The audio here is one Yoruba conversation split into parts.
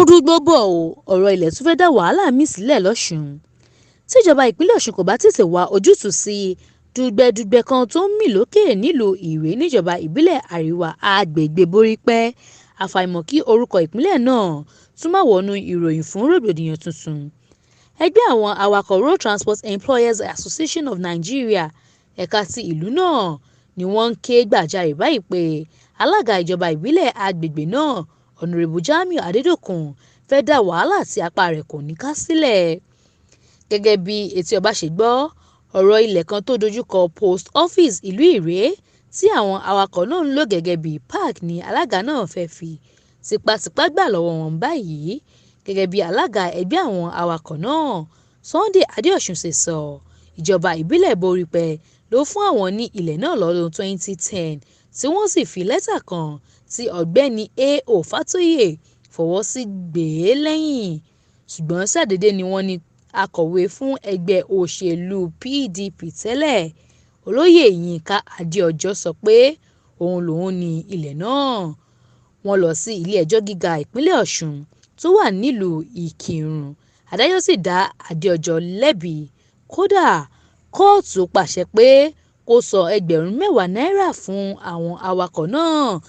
rúgbó bọ̀ o, ọ̀rọ̀ ilẹ̀ tún fẹ́ dá wàhálà míì sílẹ̀ lọ́sùn. Tíjọba ìpínlẹ̀ Ọ̀ṣun kò bá tètè wá ojútùú sí dùgbẹ̀dùgbẹ̀ kan tó ń mì lókè nílùú Ìré níjọba ìbílẹ̀ Àríwá agbègbè Borípé, àfàìmọ̀ kí orúkọ ìpínlẹ̀ náà tún má wọnú ìròyìn fún rògbòdìyàn tuntun. Ẹgbẹ́ àwọn awakọ̀ Road Transport Employers Association of Nigeria ẹ̀ka ti ìlú náà ni wọ́n ń ké gbàjarè báyìí pé alága ìjọba ìbílẹ̀ agbègbè náà Honorable Jamiu Adédòkun fẹ́ dá wàhálà tí apá rẹ̀ kò ní ká sílẹ̀. Gẹ́gẹ́ bí etí ọba ṣe gbọ́, ọ̀rọ̀ ilẹ̀ kan tó dojúkọ Post Office ìlú Ìré tí àwọn awakọ̀ náà ń lò gẹ́gẹ́ bí park ni alága náà fẹ́ fi tipátipá gbà lọ́wọ́ wọn báyìí. Gẹ́gẹ́ bí alága ẹgbẹ́ àwọn awakọ̀ náà, Sunday Adéọ̀sùn ṣe sọ, ìjọba ìbílẹ̀ Borípé ló fún àwọn ní ilẹ̀ náà lọ́dún 2010 tí wọ́n sì fi lẹ́tà kan tí ọ̀gbẹ́ni A.O. Fátóyè fọwọ́ sí gbé e lẹ́yìn. Ṣùgbọ́n ṣàdédé ni wọ́n ní akọ̀wé fún ẹgbẹ́ òṣèlú PDP tẹ́lẹ̀, olóyè Yínká Adéọjọ́ sọ pé òun lòun ní ilẹ̀ náà. Wọ́n lọ sí ilé ẹjọ́ gíga ìpínlẹ̀ Ọ̀ṣun tó wà nílùú Ìkìrun, adájọ́ sì dá Adéọjọ́ lẹ́bi. Kódà kóòtù pàṣẹ pé kó san ẹgbẹ̀rún 10 náírà fún àwọn awakọ̀ náà.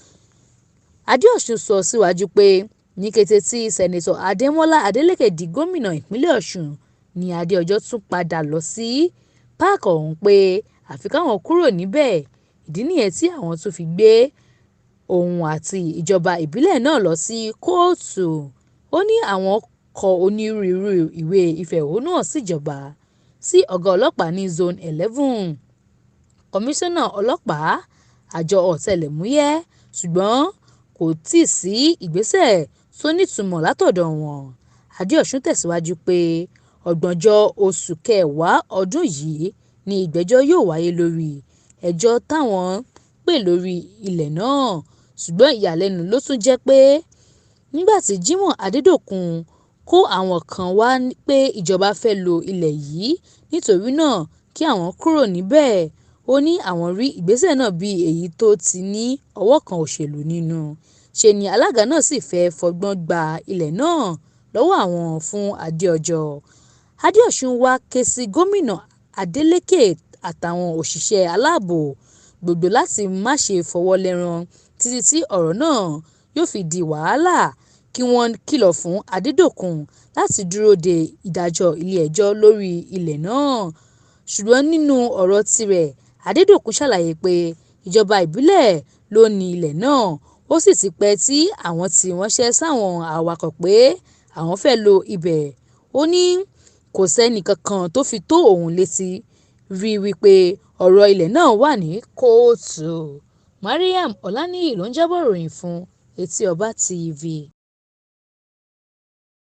Adéọ̀sùn sọ síwájú pé ní kété tí Sẹ́nẹ́tọ̀ Adémọ́lá Adélékè di gómìnà ìpínlẹ̀ Ọ̀ṣun ni Adéọjọ́ tún padà lọ sí páàkì ọ̀hún pé àfi káwọn kúrò níbẹ̀. Ìdí nìyẹn tí àwọn tún fi gbé òun àti ìjọba ìbílẹ̀ náà lọ sí kóòtù. Ó ní àwọn kọ onírúurú ìwé ìfẹ̀hónúhàn síjọba, sí ọ̀gá ọlọ́pàá ní Zone 11, kọmíṣánná ọlọ́pàá, àjọ ọ̀tẹlẹ̀múyẹ́, ṣùgbọ́n kò tíì sí ìgbésẹ̀ tó nítumọ̀ látọ̀dọ̀ wọn. Adéọ̀sùn tẹ̀síwájú pé ọgbọ̀njọ́ oṣù kẹwàá ọdún yìí ni ìgbẹ́jọ́ yóò wáyé lórí ẹjọ́ táwọn pè lórí ilẹ̀ náà. Ṣùgbọ́n ìyàlẹ́nu ló tún jẹ́ pé nígbà tí Jimoh Adédòkun kó àwọn kan wá pé ìjọba fẹ́ lo ilẹ̀ yìí nítorí náà kí àwọn kúrò níbẹ̀, ó ní àwọn rí ìgbésẹ̀ náà bí èyí tó ti ní ọwọ́ kan òṣèlú nínú. Ṣe ni alága náà sì fẹ́ fọgbọ́n gba ilẹ̀ náà lọ́wọ́ àwọn fún Adéọjọ́. Adéọ̀sùn wá ké sí gómìnà Adélékè àtàwọn òṣìṣẹ́ aláàbò gbogbo láti má ṣe fọwọ́ lẹ́rán títí tí ọ̀rọ̀ náà yóò fi di wàhálà, kí wọ́n kìlọ̀ fún Adédòkun láti dúró de ìdájọ́ ilé ẹjọ́ lórí ilẹ̀ náà. Ṣùgbọ́n nínú ọ̀rọ̀ tirẹ̀, Adédòkun ṣàlàyé pé ìjọba ìbílẹ̀ ló ní ilẹ̀ náà, ó sì ti pẹ́ tí àwọn ti ránṣẹ́ sáwọn awakọ̀ pé àwọn fẹ́ lo ibẹ̀. Ó ní kò sẹ́nì kankan tó fi tó òun létí rí wípé ọ̀rọ̀ ilẹ̀ náà wà ní kóòtù. Mariam Ọláníyì ló ń jábọ̀ ròyìn fún Etí Ọba TV.